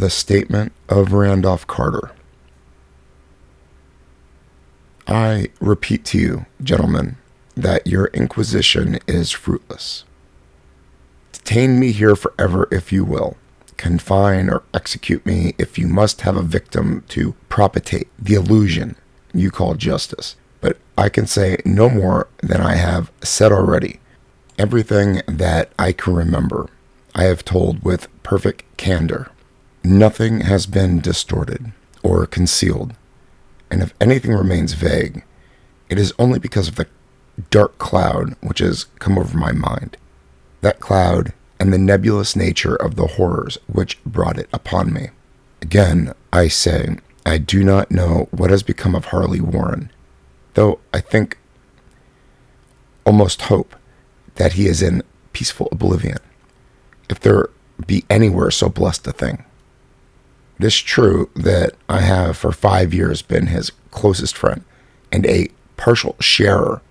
The Statement of Randolph Carter. I repeat to you, gentlemen, that your inquisition is fruitless. Detain me here forever if you will. Confine or execute me if you must have a victim to propitiate the illusion you call justice. But I can say no more than I have said already. Everything that I can remember, I have told with perfect candor. Nothing has been distorted or concealed, and if anything remains vague, it is only because of the dark cloud which has come over my mind. That cloud and the nebulous nature of the horrors which brought it upon me. Again, I say, I do not know what has become of Harley Warren, though I think, almost hope, that he is in peaceful oblivion, if there be anywhere so blessed a thing. It is true that I have for 5 years been his closest friend and a partial sharer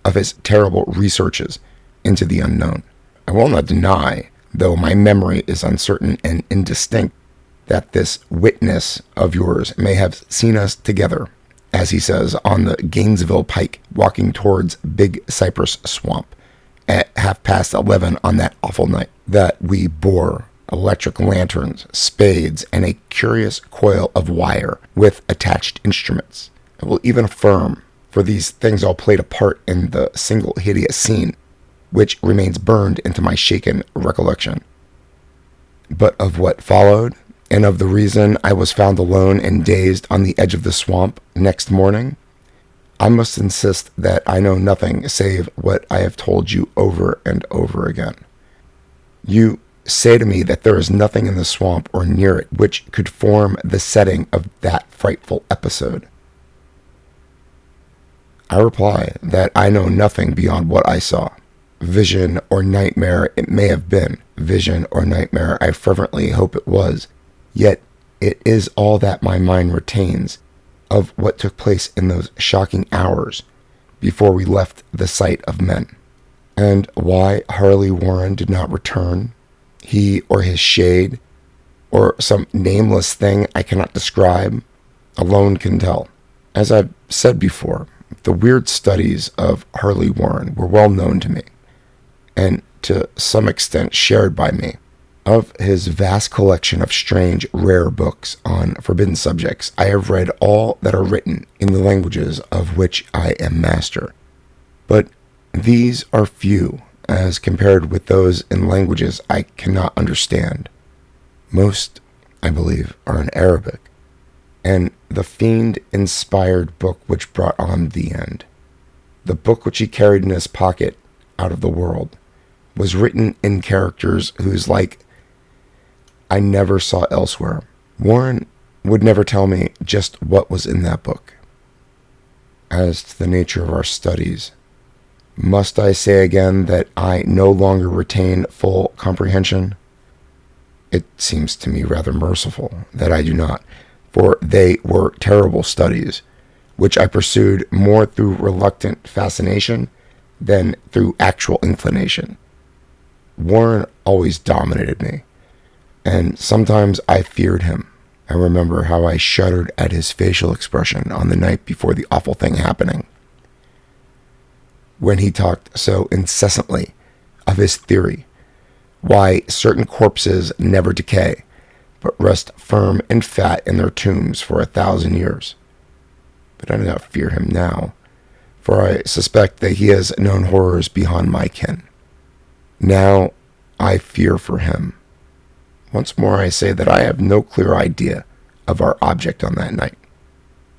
of his terrible researches into the unknown. I will not deny, though my memory is uncertain and indistinct, that this witness of yours may have seen us together, as he says, on the Gainesville Pike, walking towards Big Cypress Swamp at 11:30 on that awful night that we bore electric lanterns, spades, and a curious coil of wire with attached instruments. I will even affirm, for these things all played a part in the single hideous scene, which remains burned into my shaken recollection. But of what followed, and of the reason I was found alone and dazed on the edge of the swamp next morning, I must insist that I know nothing save what I have told you over and over again. You say to me that there is nothing in the swamp or near it which could form the setting of that frightful episode. I reply that I know nothing beyond what I saw. Vision or nightmare it may have been. Vision or nightmare I fervently hope it was. Yet it is all that my mind retains of what took place in those shocking hours before we left the sight of men. And why Harley Warren did not return, he or his shade, or some nameless thing I cannot describe, alone can tell. As I've said before, the weird studies of Harley Warren were well known to me, and to some extent shared by me. Of his vast collection of strange, rare books on forbidden subjects, I have read all that are written in the languages of which I am master. But these are few as compared with those in languages I cannot understand. Most, I believe, are in Arabic, and the fiend-inspired book which brought on the end, the book which he carried in his pocket out of the world, was written in characters whose like I never saw elsewhere. Warren would never tell me just what was in that book. As to the nature of our studies, must I say again that I no longer retain full comprehension? It seems to me rather merciful that I do not, for they were terrible studies, which I pursued more through reluctant fascination than through actual inclination. Warren always dominated me, and sometimes I feared him. I remember how I shuddered at his facial expression on the night before the awful thing happening, when he talked so incessantly of his theory, why certain corpses never decay, but rest firm and fat in their tombs for 1,000 years. But I do not fear him now, for I suspect that he has known horrors beyond my ken. Now I fear for him. Once more I say that I have no clear idea of our object on that night.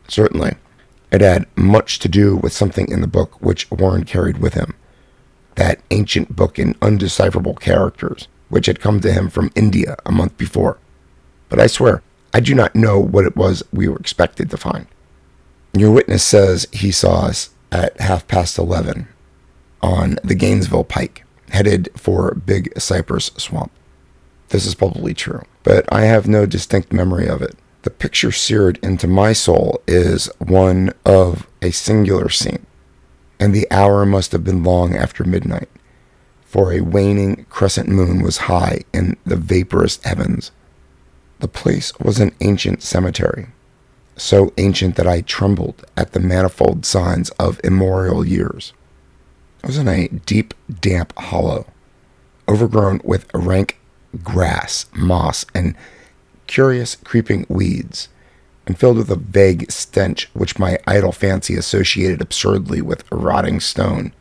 Certainly, it had much to do with something in the book which Warren carried with him, that ancient book in undecipherable characters, which had come to him from India a month before. But I swear, I do not know what it was we were expected to find. Your witness says he saw us at 11:30 on the Gainesville Pike, headed for Big Cypress Swamp. This is probably true, but I have no distinct memory of it. The picture seared into my soul is one of a singular scene, and the hour must have been long after midnight, for a waning crescent moon was high in the vaporous heavens. The place was an ancient cemetery, so ancient that I trembled at the manifold signs of immemorial years. It was in a deep, damp hollow, overgrown with rank grass, moss, and curious creeping weeds, and filled with a vague stench which my idle fancy associated absurdly with rotting stone.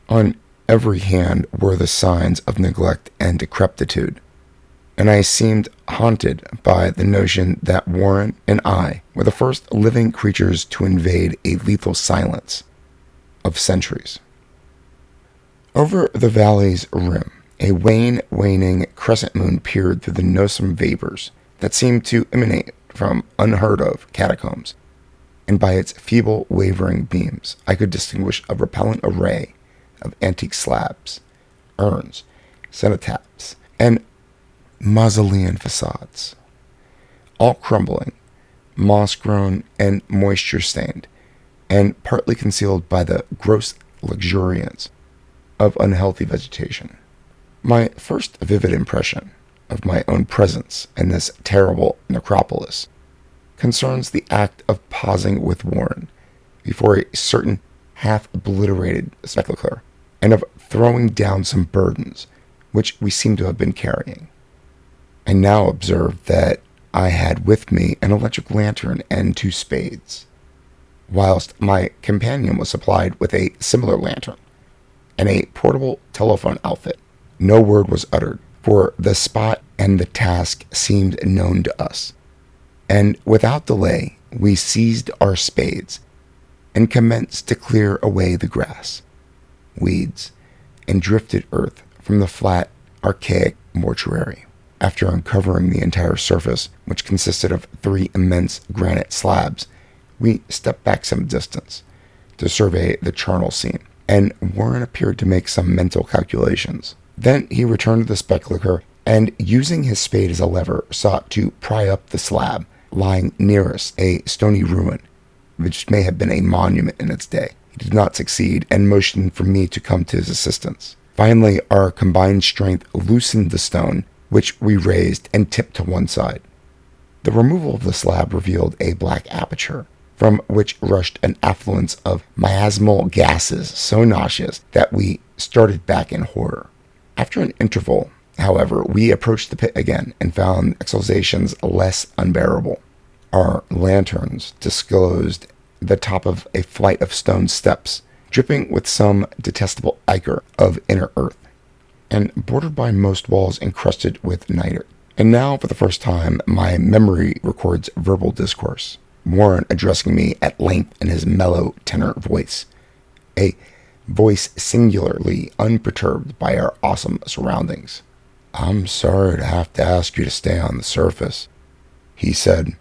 On every hand were the signs of neglect and decrepitude, and I seemed haunted by the notion that Warren and I were the first living creatures to invade a lethal silence of centuries. Over the valley's rim, a waning crescent moon peered through the noisome vapors that seemed to emanate from unheard-of catacombs, and by its feeble, wavering beams I could distinguish a repellent array of antique slabs, urns, cenotaphs, and mausolean facades, all crumbling, moss-grown, and moisture-stained, and partly concealed by the gross luxuriance of unhealthy vegetation. My first vivid impression of my own presence in this terrible necropolis concerns the act of pausing with Warren before a certain half-obliterated sepulchre, and of throwing down some burdens which we seemed to have been carrying. I now observed that I had with me an electric lantern and 2 spades, whilst my companion was supplied with a similar lantern and a portable telephone outfit. No word was uttered, for the spot and the task seemed known to us, and without delay we seized our spades and commenced to clear away the grass, weeds, and drifted earth from the flat, archaic mortuary. After uncovering the entire surface, which consisted of 3 immense granite slabs, we stepped back some distance to survey the charnel scene, and Warren appeared to make some mental calculations. Then he returned to the sepulchre, and using his spade as a lever, sought to pry up the slab, lying nearest a stony ruin, which may have been a monument in its day. He did not succeed, and motioned for me to come to his assistance. Finally, our combined strength loosened the stone, which we raised and tipped to one side. The removal of the slab revealed a black aperture, from which rushed an affluence of miasmal gases so nauseous that we started back in horror. After an interval, however, we approached the pit again and found exhalations less unbearable. Our lanterns disclosed the top of a flight of stone steps, dripping with some detestable ichor of inner earth, and bordered by most walls encrusted with nitre. And now, for the first time, my memory records verbal discourse, Warren addressing me at length in his mellow tenor voice, a voice singularly unperturbed by our awesome surroundings. "I'm sorry to have to ask you to stay on the surface," he said,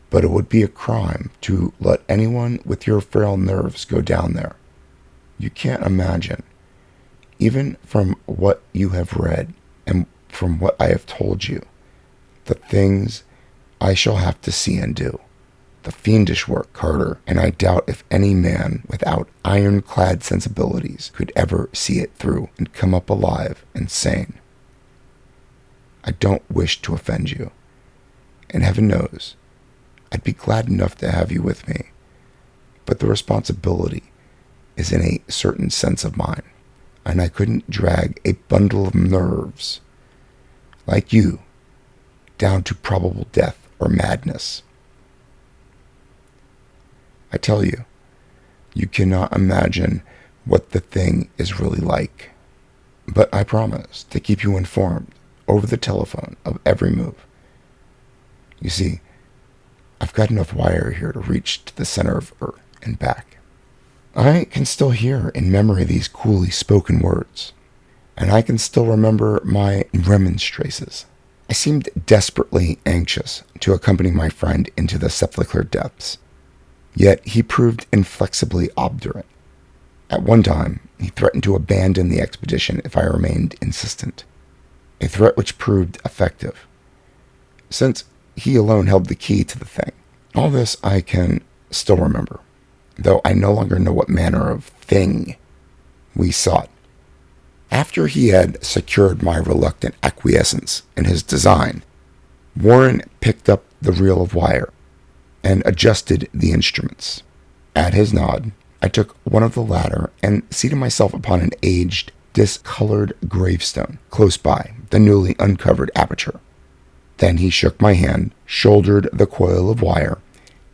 "but it would be a crime to let anyone with your frail nerves go down there. You can't imagine, even from what you have read and from what I have told you, the things I shall have to see and do. The fiendish work, Carter, and I doubt if any man without ironclad sensibilities could ever see it through and come up alive and sane. I don't wish to offend you, and heaven knows I'd be glad enough to have you with me, but the responsibility is in a certain sense of mine, and I couldn't drag a bundle of nerves like you down to probable death or madness. I tell you, you cannot imagine what the thing is really like. But I promise to keep you informed over the telephone of every move. You see, I've got enough wire here to reach to the center of Earth and back. I can still hear in memory these coolly spoken words, and I can still remember my remonstrances. I seemed desperately anxious to accompany my friend into the sepulchre depths. Yet he proved inflexibly obdurate. At one time, he threatened to abandon the expedition if I remained insistent, a threat which proved effective, since he alone held the key to the thing. All this I can still remember, though I no longer know what manner of thing we sought. After he had secured my reluctant acquiescence in his design, Warren picked up the reel of wire and adjusted the instruments. At his nod, I took one of the latter and seated myself upon an aged, discolored gravestone close by the newly uncovered aperture. Then he shook my hand, shouldered the coil of wire,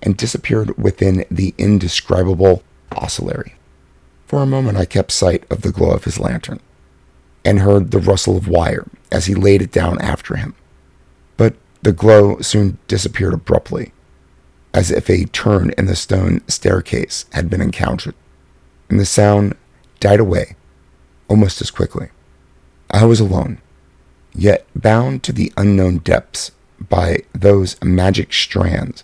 and disappeared within the indescribable oscillary. For a moment I kept sight of the glow of his lantern, and heard the rustle of wire as he laid it down after him. But the glow soon disappeared abruptly, as if a turn in the stone staircase had been encountered, and the sound died away almost as quickly. I was alone, yet bound to the unknown depths by those magic strands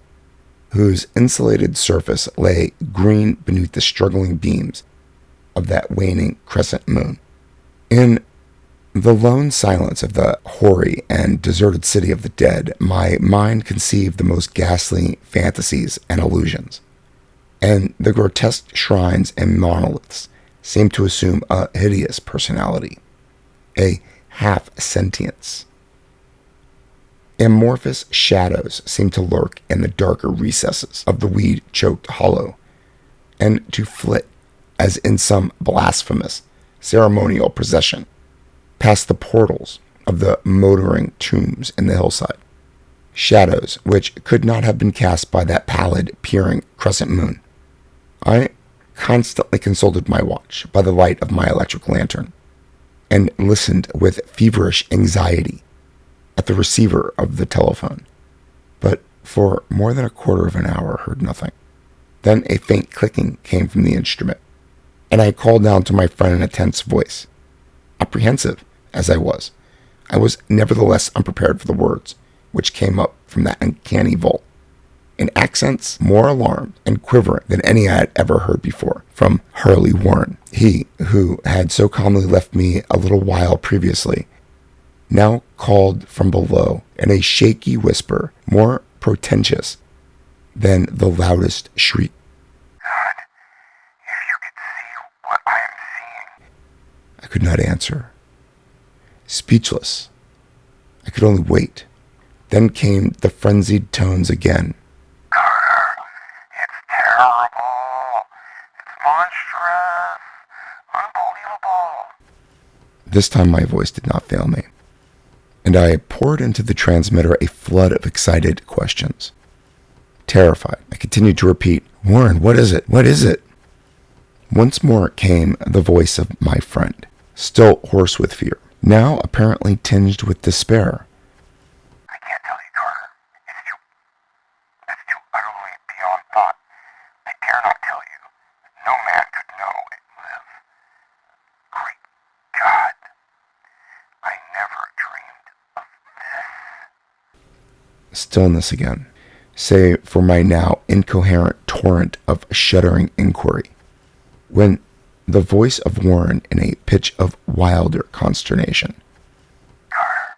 whose insulated surface lay green beneath the struggling beams of that waning crescent moon. In the lone silence of the hoary and deserted city of the dead, my mind conceived the most ghastly fantasies and illusions, and the grotesque shrines and monoliths seemed to assume a hideous personality, a half-sentience. Amorphous shadows seemed to lurk in the darker recesses of the weed-choked hollow, and to flit, as in some blasphemous ceremonial procession, past the portals of the motoring tombs in the hillside. Shadows which could not have been cast by that pallid, peering crescent moon. I constantly consulted my watch by the light of my electric lantern, and listened with feverish anxiety at the receiver of the telephone, but for more than a quarter of an hour heard nothing. Then a faint clicking came from the instrument, and I called down to my friend in a tense voice. Apprehensive as I was nevertheless unprepared for the words which came up from that uncanny vault, in accents more alarmed and quivering than any I had ever heard before from Harley Warren. He, who had so calmly left me a little while previously, now called from below in a shaky whisper more portentous than the loudest shriek. God, if you could see what I am seeing. I could not answer. Speechless, I could only wait. Then came the frenzied tones again. Carter, it's terrible. It's monstrous. Unbelievable. This time my voice did not fail me, and I poured into the transmitter a flood of excited questions. Terrified, I continued to repeat, Warren, what is it? What is it? Once more came the voice of my friend, still hoarse with fear, now apparently tinged with despair. I can't tell you, Carter. It's too utterly beyond thought. I dare not tell you. No man could know it live. Great God. I never dreamed of this. Stillness again, save for my now incoherent torrent of shuddering inquiry, when the voice of Warren in a pitch of wilder consternation. Carter,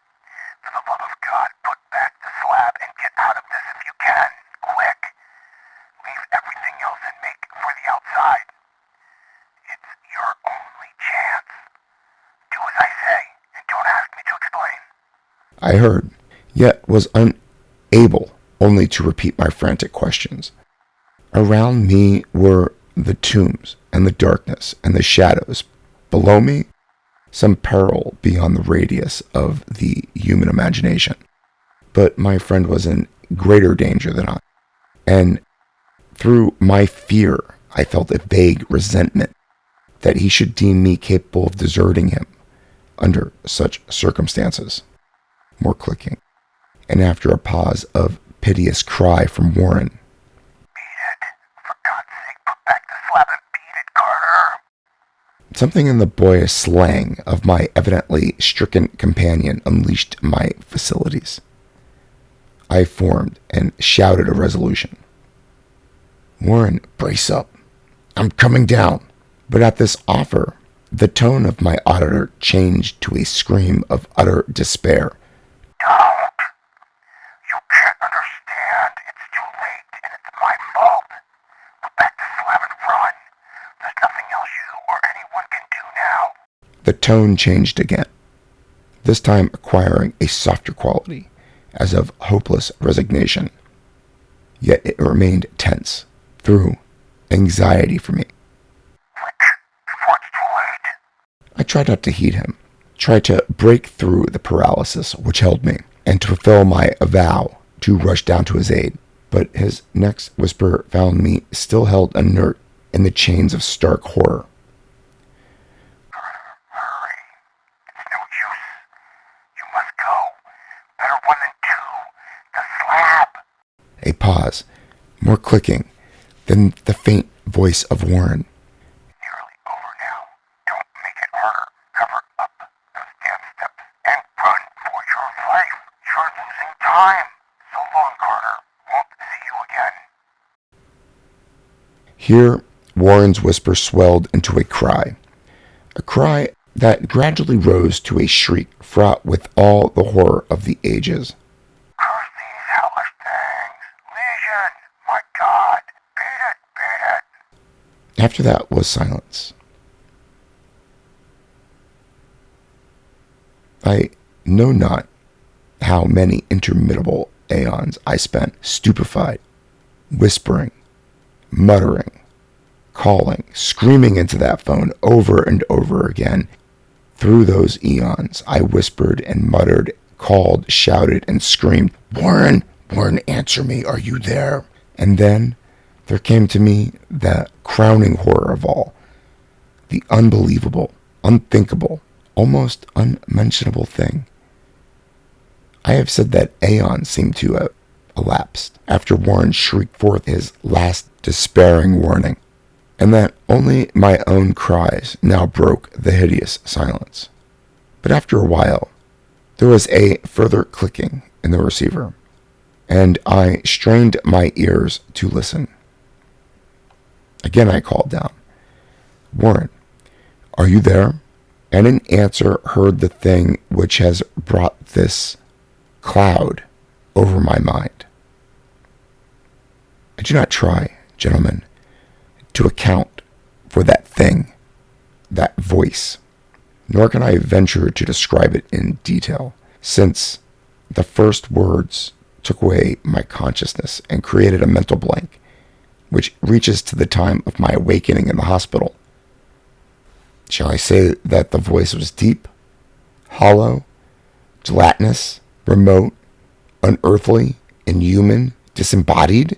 for the love of God, put back the slab and get out of this if you can. Quick. Leave everything else and make for the outside. It's your only chance. Do as I say, and don't ask me to explain. I heard, yet was unable only to repeat my frantic questions. Around me were the tombs and the darkness and the shadows. Below me, some peril beyond the radius of the human imagination. But my friend was in greater danger than I, and through my fear I felt a vague resentment that he should deem me capable of deserting him under such circumstances. More clicking, and after a pause of piteous cry from Warren, Beat it. For God's sake, put back the slab and beat it, Carter. something in the boyish slang of my evidently stricken companion unleashed my facilities. I formed and shouted a resolution. Warren, brace up. I'm coming down. But at this offer, the tone of my auditor changed to a scream of utter despair. Don't. You can't understand. It's too late, and it's my fault. Put back the slab and run. There's nothing else you or anyone can do now. The tone changed again, this time acquiring a softer quality, as of hopeless resignation. Yet it remained tense, through anxiety for me. Before it's too late. I tried not to heed him, tried to break through the paralysis which held me, and to fulfill my vow to rush down to his aid. But his next whisper found me still held inert in the chains of stark horror. Hurry. It's no use. You must go. Better one than two. The slab. A pause, more clicking, then the faint voice of Warren. Nearly over now. Don't make it harder. Cover up those damn steps and run for your life. You're losing time. So long, Carter. Won't see you again. Here, Warren's whisper swelled into a cry that gradually rose to a shriek fraught with all the horror of the ages. Curse these hellish things. Legion. My God. Beat it. Beat it. After that was silence. I know not how many interminable aeons I spent stupefied, whispering, muttering, calling, screaming into that phone over and over again. Through those eons, I whispered and muttered, called, shouted, and screamed, "Warren! Warren, answer me! Are you there?" And then there came to me the crowning horror of all, the unbelievable, unthinkable, almost unmentionable thing. I have said that aeons seemed to have elapsed after Warren shrieked forth his last despairing warning, and that only my own cries now broke the hideous silence. But after a while, there was a further clicking in the receiver, and I strained my ears to listen. Again I called down, "Warren, are you there?" And in answer heard the thing which has brought this cloud over my mind. I do not try, gentlemen, to account for that thing, that voice, nor can I venture to describe it in detail, since the first words took away my consciousness and created a mental blank, which reaches to the time of my awakening in the hospital. Shall I say that the voice was deep, hollow, gelatinous, remote, unearthly, inhuman, disembodied?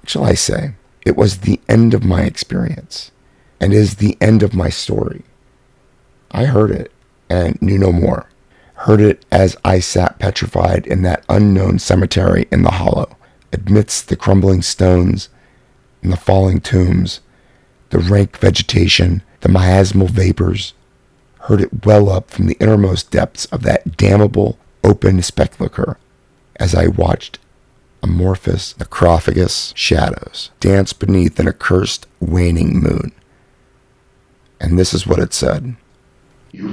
What shall I say? It was the end of my experience, and is the end of my story. I heard it, and knew no more. Heard it as I sat petrified in that unknown cemetery in the hollow, amidst the crumbling stones and the falling tombs, the rank vegetation, the miasmal vapors. Heard it well up from the innermost depths of that damnable open sepulchre as I watched amorphous necrophagus shadows dance beneath an accursed waning moon. And this is what it said. You